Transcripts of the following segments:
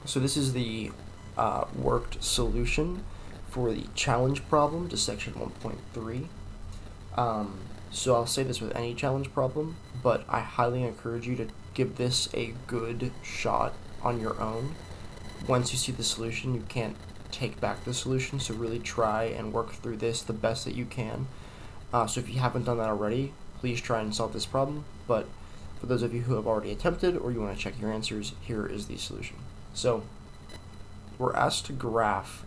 So this is the worked solution for the challenge problem to section 1.3. So I'll say this with any challenge problem, but I highly encourage you to give this a good shot on your own. Once you see the solution, you can't take back the solution, so really try and work through this the best that you can. So if you haven't done that already, please try and solve this problem, but for those of you who have already attempted or you want to check your answers, here is the solution. So we're asked to graph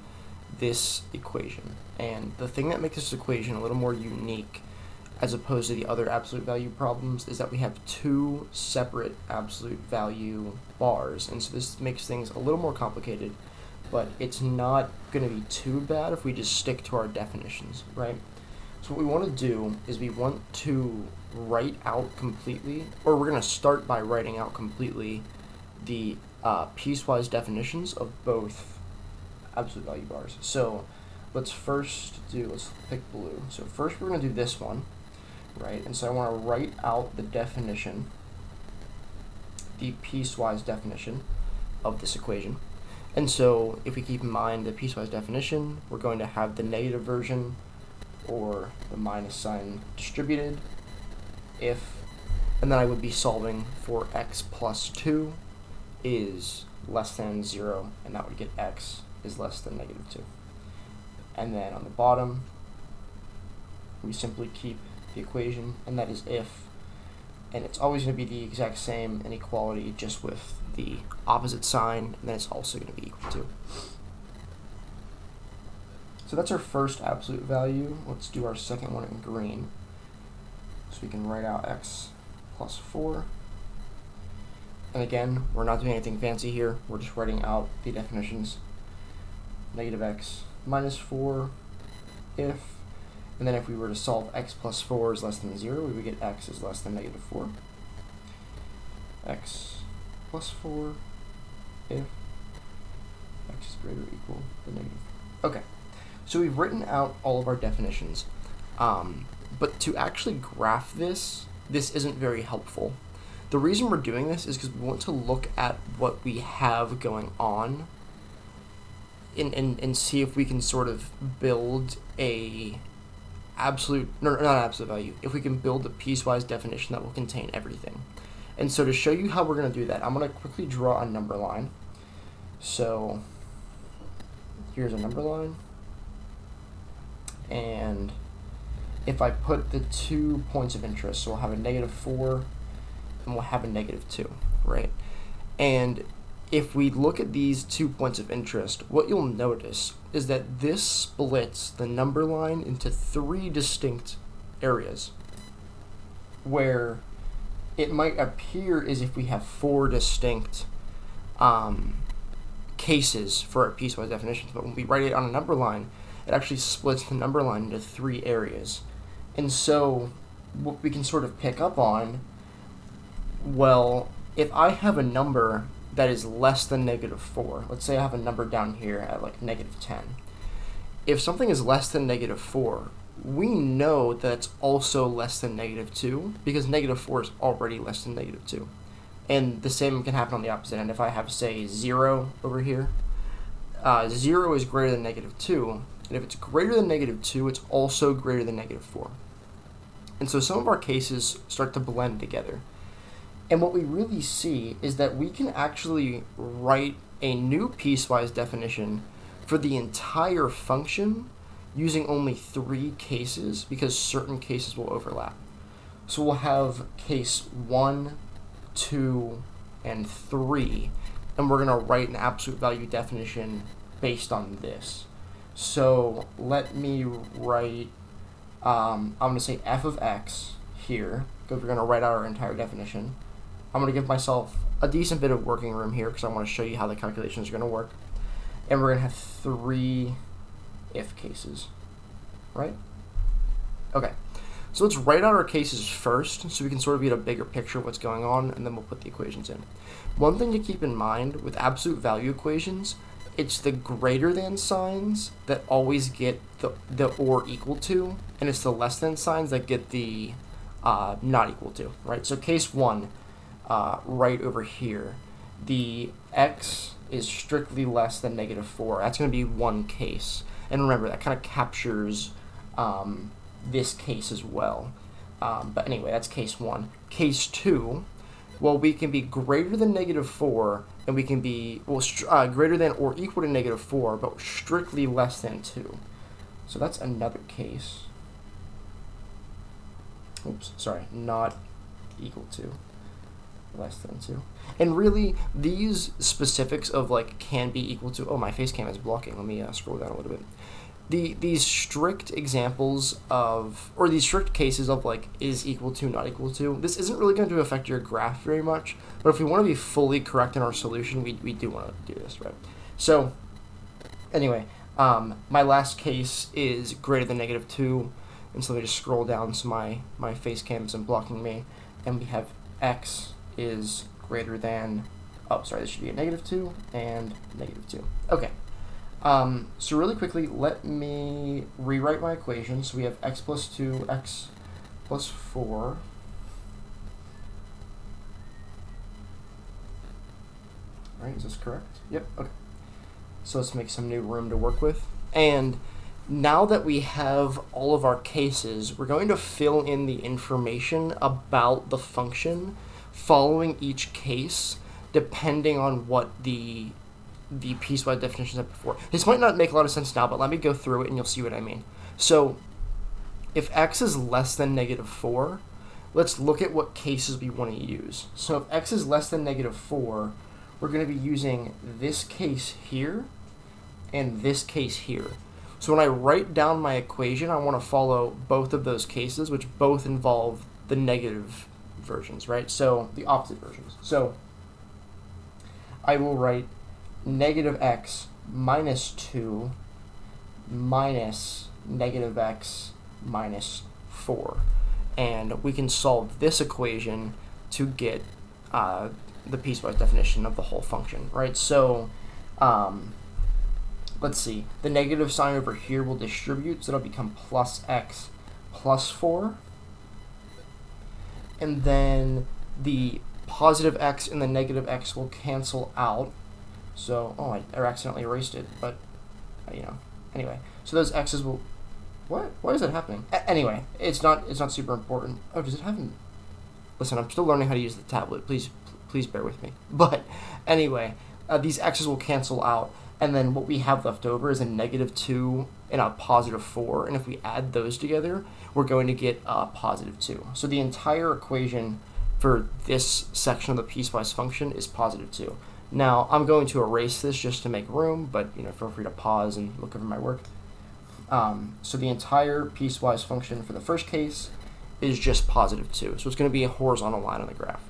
this equation, and the thing that makes this equation a little more unique as opposed to the other absolute value problems is that we have two separate absolute value bars, and so this makes things a little more complicated, but it's not going to be too bad if we just stick to our definitions, right? So what we want to do is we want to write out completely, or we're going to start by writing out completely the piecewise definitions of both absolute value bars. So let's pick blue. So first we're going to do this one, right? And so I want to write out the definition, the piecewise definition of this equation. And so if we keep in mind the piecewise definition, we're going to have the negative version or the minus sign distributed if, and then I would be solving for x plus 2 is less than 0, and that would get x is less than negative 2. And then on the bottom, we simply keep the equation, and that is if, and it's always going to be the exact same inequality, just with the opposite sign, and then it's also going to be equal to. So that's our first absolute value. Let's do our second one in green. So we can write out x plus 4. And again, we're not doing anything fancy here. We're just writing out the definitions. Negative x minus 4 if, and then if we were to solve x plus 4 is less than 0, we would get x is less than negative 4. X plus 4 if x is greater or equal than negative 4. Okay, so we've written out all of our definitions, but to actually graph this isn't very helpful. The reason we're doing this is because we want to look at what we have going on and see if we can sort of build a not absolute value, if we can build a piecewise definition that will contain everything. And so to show you how we're going to do that, I'm going to quickly draw a number line. So here's a number line, and if I put the 2 points of interest, so we'll have a negative 4 and we'll have a negative 2, right? And if we look at these 2 points of interest, what you'll notice is that this splits the number line into 3 distinct areas, where it might appear as if we have 4 distinct cases for our piecewise definitions, but when we write it on a number line, it actually splits the number line into 3 areas. And so what we can sort of pick up on, well, if I have a number that is less than negative 4, let's say I have a number down here at like negative 10. If something is less than negative 4, we know that it's also less than negative 2 because negative 4 is already less than negative 2. And the same can happen on the opposite end. If I have, say, 0 over here, 0 is greater than negative 2, and if it's greater than negative 2, it's also greater than negative 4. And so some of our cases start to blend together. And what we really see is that we can actually write a new piecewise definition for the entire function using only 3 cases, because certain cases will overlap. So we'll have case 1, 2, and 3, and we're going to write an absolute value definition based on this. So let me write, I'm going to say f of x here, because we're going to write out our entire definition. I'm going to give myself a decent bit of working room here because I want to show you how the calculations are going to work. And we're going to have 3 if cases, right? Okay, so let's write out our cases first so we can sort of get a bigger picture of what's going on, and then we'll put the equations in. One thing to keep in mind with absolute value equations, it's the greater than signs that always get the or equal to, and it's the less than signs that get the not equal to, right? So case 1, right over here, the x is strictly less than -4. That's going to be one case. And remember, that kind of captures this case as well. But anyway, that's case 1. Case 2, well, we can be greater than -4, and we can be greater than or equal to -4, but strictly less than 2. So that's another case. Oops, sorry, not equal to, less than 2. And really, these specifics of like can be equal to, oh, my face cam is blocking. Let me scroll down a little bit. These strict examples of, or these strict cases of like is equal to, not equal to, this isn't really going to affect your graph very much, but if we want to be fully correct in our solution, we do want to do this, right? So anyway, my last case is greater than -2, and so let me just scroll down so my face cam isn't blocking me, and we have x is greater than, oh, sorry, this should be a -2 and -2. Okay. So really quickly, let me rewrite my equation. So we have x plus 2, x plus 4. Right, is this correct? Yep, okay. So let's make some new room to work with. And now that we have all of our cases, we're going to fill in the information about the function following each case, depending on what the piecewise definition said before. This might not make a lot of sense now, but let me go through it and you'll see what I mean. So if x is less than -4, let's look at what cases we want to use. So if x is less than -4, we're going to be using this case here and this case here. So when I write down my equation, I want to follow both of those cases, which both involve the negative versions, right? So the opposite versions. So I will write -x minus 2 minus -x minus 4. And we can solve this equation to get the piecewise definition of the whole function, right? So let's see. The negative sign over here will distribute, so it'll become plus x plus 4. And then the positive x and the negative x will cancel out. So, oh, I accidentally erased it, but, you know, anyway. So those x's will, what? Why is that happening? Anyway, it's not super important. Oh, does it have an, listen, I'm still learning how to use the tablet. Please bear with me. But anyway, these x's will cancel out, and then what we have left over is a -2 and a positive 4, and if we add those together, we're going to get a positive 2. So the entire equation for this section of the piecewise function is positive 2. Now, I'm going to erase this just to make room, but you know, feel free to pause and look over my work. So the entire piecewise function for the first case is just positive 2. So it's going to be a horizontal line on the graph.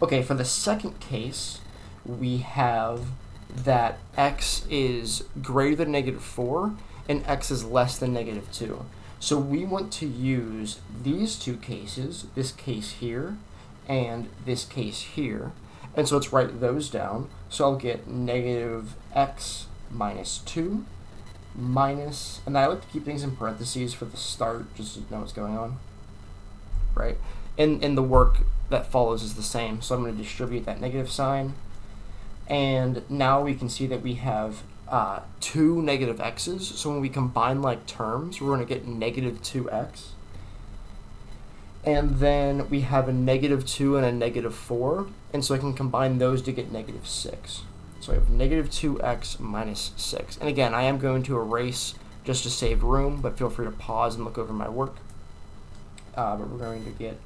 Okay, for the second case, we have that x is greater than -4 and x is less than -2. So we want to use these two cases, this case here and this case here. And so let's write those down. So I'll get -x minus 2 minus, and I like to keep things in parentheses for the start just to know what's going on, right? And the work that follows is the same. So I'm going to distribute that negative sign. And now we can see that we have two negative x's. So when we combine like terms, we're going to get -2x. And then we have a -2 and a -4. And so I can combine those to get -6. So I have -2x minus 6. And again, I am going to erase just to save room, but feel free to pause and look over my work. But we're going to get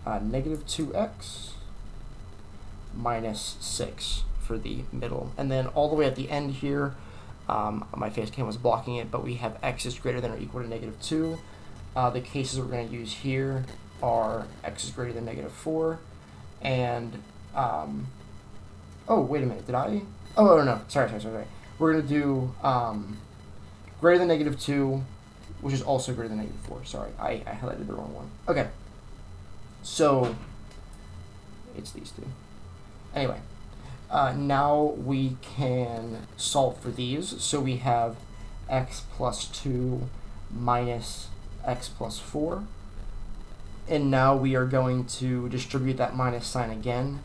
-2x minus 6 for the middle. And then all the way at the end here, my face cam was blocking it, but we have x is greater than or equal to -2. The cases we're going to use here are x is greater than -4, and oh, wait a minute, did I? Oh, no, sorry. We're going to do greater than -2, which is also greater than -4. Sorry, I highlighted the wrong one. Okay, so it's these two. Anyway, now we can solve for these. So we have x plus 2 minus x plus 4. And now we are going to distribute that minus sign again.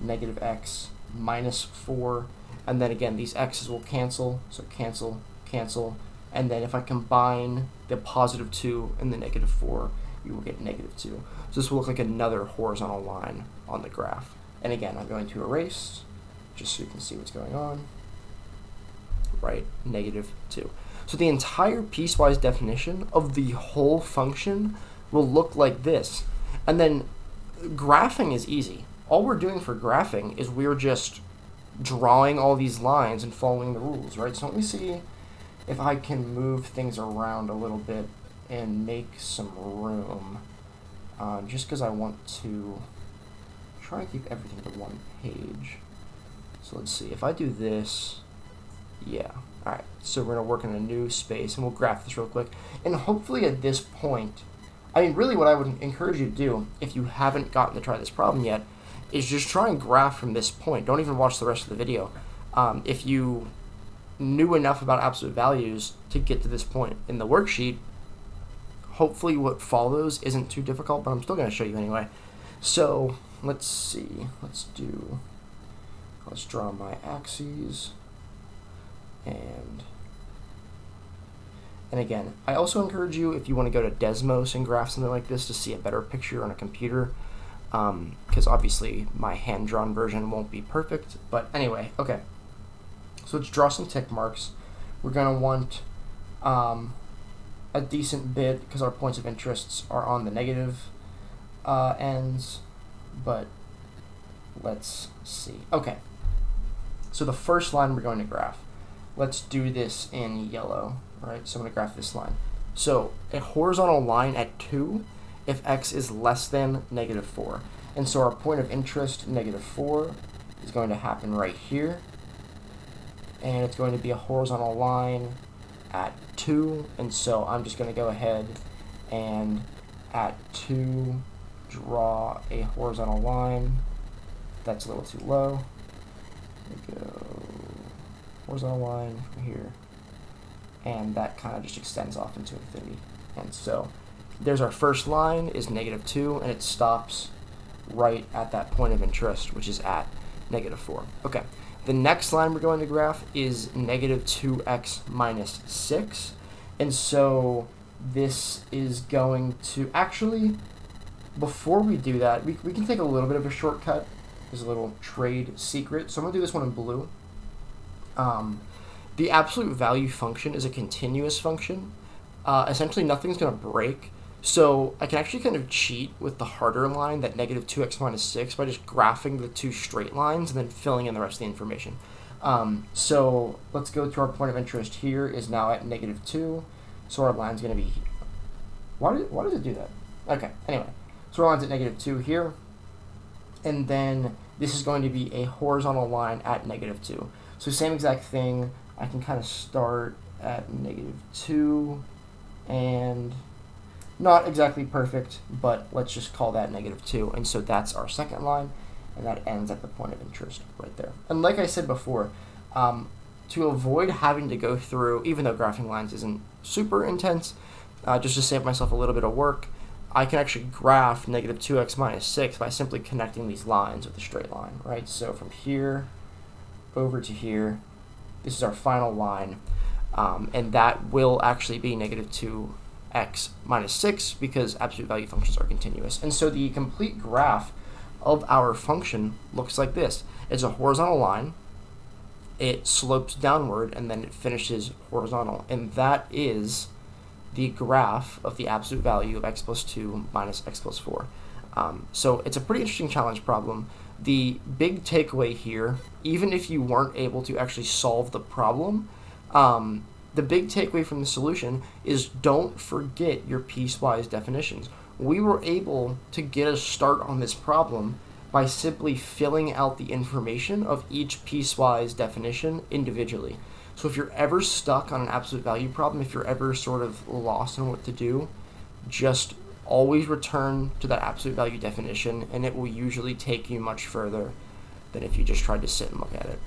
-x minus 4, and then again these x's will cancel, so cancel, cancel, and then if I combine the positive 2 and the negative 4, you will get negative 2. So this will look like another horizontal line on the graph. And again, I'm going to erase, just so you can see what's going on, right, negative 2. So the entire piecewise definition of the whole function will look like this. And then graphing is easy. All we're doing for graphing is we're just drawing all these lines and following the rules, right? So let me see if I can move things around a little bit and make some room, just because I want to try and keep everything to one page. So let's see, if I do this, yeah, all right, so we're gonna work in a new space and we'll graph this real quick. And hopefully at this point, I mean, really what I would encourage you to do, if you haven't gotten to try this problem yet, is just try and graph from this point. Don't even watch the rest of the video. If you knew enough about absolute values to get to this point in the worksheet, hopefully what follows isn't too difficult, but I'm still going to show you anyway. So let's see, let's draw my axes, and again, I also encourage you, if you want to go to Desmos and graph something like this to see a better picture on a computer, because obviously my hand-drawn version won't be perfect. But anyway, okay, so let's draw some tick marks. We're going to want a decent bit, because our points of interest are on the negative ends, but let's see. Okay, so the first line we're going to graph, let's do this in yellow, right? So I'm going to graph this line. So a horizontal line at 2 if x is less than negative 4. And so our point of interest, negative 4, is going to happen right here. And it's going to be a horizontal line at 2. And so I'm just going to go ahead and at 2 draw a horizontal line. That's a little too low. There we go. Horizontal line from here. And that kind of just extends off into infinity. And so there's our first line, is negative 2, and it stops right at that point of interest, which is at negative 4. Okay, the next line we're going to graph is negative 2x minus 6. And so this is going to, actually, before we do that, we can take a little bit of a shortcut. There's a little trade secret. So I'm going to do this one in blue. The absolute value function is a continuous function. Essentially, nothing's going to break. So I can actually kind of cheat with the harder line, that negative 2x minus 6, by just graphing the two straight lines and then filling in the rest of the information. So let's go to our point of interest here is now at negative 2. So our line's going to be, why does it do that? Okay, anyway. So our line's at negative 2 here. And then this is going to be a horizontal line at negative 2. So same exact thing. I can kind of start at negative 2 and not exactly perfect, but let's just call that negative 2. And so that's our second line, and that ends at the point of interest right there. And like I said before, to avoid having to go through, even though graphing lines isn't super intense, just to save myself a little bit of work, I can actually graph negative 2x minus 6 by simply connecting these lines with a straight line, right? So from here over to here, this is our final line, and that will actually be negative 2x minus 6 because absolute value functions are continuous. And so the complete graph of our function looks like this. It's a horizontal line, it slopes downward, and then it finishes horizontal. And that is the graph of the absolute value of x plus 2 minus x plus 4. So it's a pretty interesting challenge problem. The big takeaway here, even if you weren't able to actually solve the problem, the big takeaway from the solution is don't forget your piecewise definitions. We were able to get a start on this problem by simply filling out the information of each piecewise definition individually. So if you're ever stuck on an absolute value problem, if you're ever sort of lost on what to do, just always return to that absolute value definition, and it will usually take you much further than if you just tried to sit and look at it.